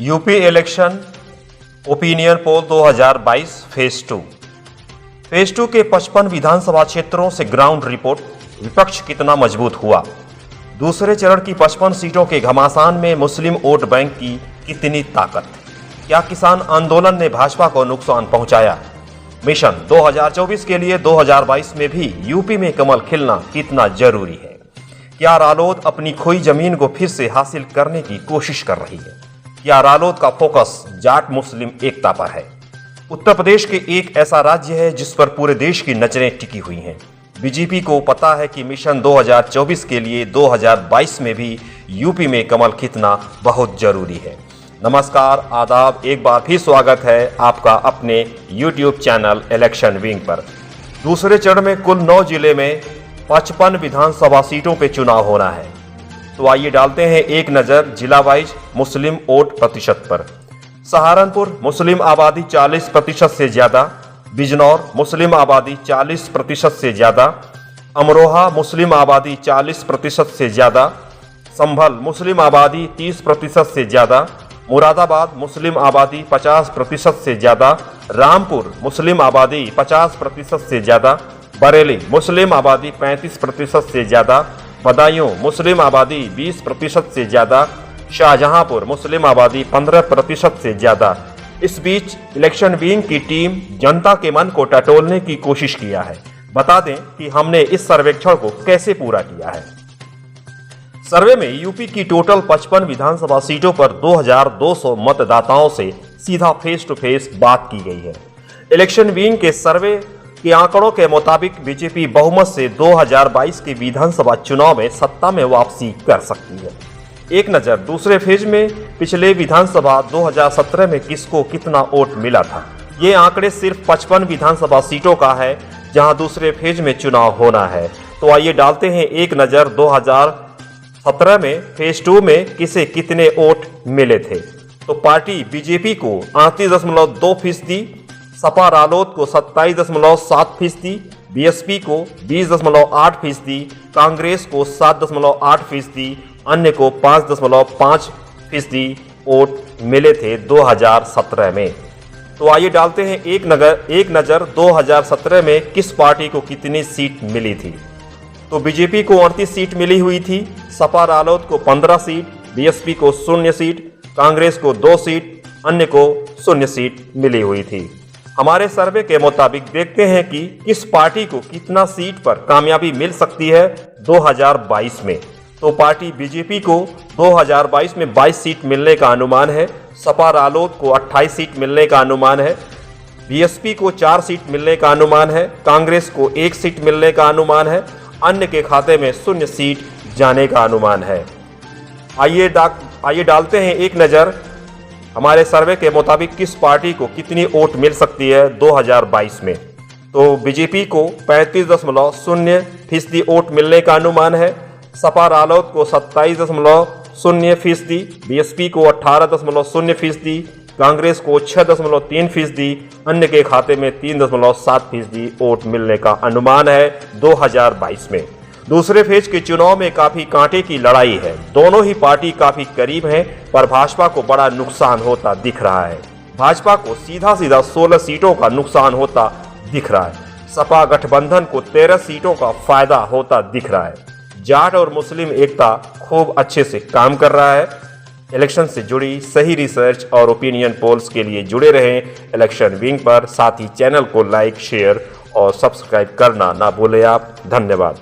UP election opinion poll 2022 phase 2 के 55 विधानसभा क्षेत्रों से ग्राउंड रिपोर्ट। विपक्ष कितना मजबूत हुआ। दूसरे चरण की 55 सीटों के घमासान में मुस्लिम वोट बैंक की कितनी ताकत। क्या किसान आंदोलन ने भाजपा को नुकसान पहुंचाया। मिशन 2024 के लिए 2022 में भी यूपी में कमल खिलना कितना जरूरी है। क्या रालोद अपनी खोई जमीन को फिर से हासिल करने की कोशिश कर रही है। क्या रालोद का फोकस जाट मुस्लिम एकता पर है। उत्तर प्रदेश के एक ऐसा राज्य है जिस पर पूरे देश की नजरें टिकी हुई हैं। बीजेपी को पता है कि मिशन 2024 के लिए 2022 में भी यूपी में कमल खिंचना बहुत जरूरी है। नमस्कार, आदाब, एक बार फिर स्वागत है आपका अपने YouTube चैनल इलेक्शन विंग पर। दूसरे चरण में कुल 9 जिले में 55 विधानसभा सीटों पे चुनाव होना है। तो आइए डालते हैं एक नज़र जिला वाइज मुस्लिम वोट प्रतिशत पर। सहारनपुर मुस्लिम आबादी 40% से ज़्यादा, बिजनौर मुस्लिम आबादी 40% से ज़्यादा, अमरोहा मुस्लिम आबादी 40% से ज़्यादा, संभल मुस्लिम आबादी 30% से ज़्यादा, मुरादाबाद मुस्लिम आबादी 50% से ज़्यादा, रामपुर मुस्लिम आबादी 50% से ज़्यादा, बरेली मुस्लिम आबादी 35% से ज़्यादा, बदायूं मुस्लिम आबादी 20% से ज़्यादा, शाहजहांपुर मुस्लिम आबादी 15% से ज़्यादा। इस बीच इलेक्शन विंग की टीम जनता के मन को टटोलने की कोशिश किया है। बता दें कि हमने इस सर्वेक्षण को कैसे पूरा किया है। सर्वे में यूपी की टोटल 55 विधानसभा सीटों पर 2200 मतदाताओं से सीधा फेस टू फेस बात की गई है। इलेक्शन विंग के सर्वे के आंकड़ों के मुताबिक बीजेपी बहुमत से 2022 के विधानसभा चुनाव में सत्ता में वापसी कर सकती है। एक नज़र दूसरे फेज में पिछले विधानसभा 2017 में किसको कितना वोट मिला था। ये आंकड़े सिर्फ 55 विधानसभा सीटों का है जहां दूसरे फेज में चुनाव होना है। तो आइए डालते हैं एक नज़र 2017 में फेज 2 में किसे कितने वोट मिले थे। तो पार्टी बीजेपी को 38.2%, सपा रालोद को 27.7%, बीएसपी को 20.8%, कांग्रेस को 7.8%, अन्य को 5.5% वोट मिले थे 2017 में। तो आइए डालते हैं एक नज़र 2017 में किस पार्टी को कितनी सीट मिली थी। तो बीजेपी को 38 सीट मिली हुई थी, सपा रालोद को 15 सीट, बीएसपी को 0 सीट, कांग्रेस को 2 सीट, अन्य को 0 सीट मिली हुई थी। हमारे सर्वे के मुताबिक देखते हैं कि किस पार्टी को कितना सीट पर कामयाबी मिल सकती है 2022 में। तो पार्टी बीजेपी को 2022 में 22 सीट मिलने का अनुमान है, सपा रालोद को 28 सीट मिलने का अनुमान है, बीएसपी को 4 सीट मिलने का अनुमान है, कांग्रेस को 1 सीट मिलने का अनुमान है, अन्य के खाते में 0 सीट जाने का अनुमान है। आइए डालते हैं एक नज़र हमारे सर्वे के मुताबिक किस पार्टी को कितनी वोट मिल सकती है 2022 में। तो बीजेपी को 35.0% वोट मिलने का अनुमान है, सपा रालोद को 27.0%, बीएसपी को 18.0%, कांग्रेस को 6.3%, अन्य के खाते में 3.7% वोट मिलने का अनुमान है 2022 में। दूसरे फेज के चुनाव में काफी कांटे की लड़ाई है। दोनों ही पार्टी काफी करीब हैं, पर भाजपा को बड़ा नुकसान होता दिख रहा है। भाजपा को सीधा 16 सीटों का नुकसान होता दिख रहा है। सपा गठबंधन को 13 सीटों का फायदा होता दिख रहा है। जाट और मुस्लिम एकता खूब अच्छे से काम कर रहा है। इलेक्शन से जुड़ी सही रिसर्च और ओपिनियन पोल्स के लिए जुड़े रहें इलेक्शन विंग पर। साथ ही चैनल को लाइक, शेयर और सब्सक्राइब करना ना भूलें आप। धन्यवाद।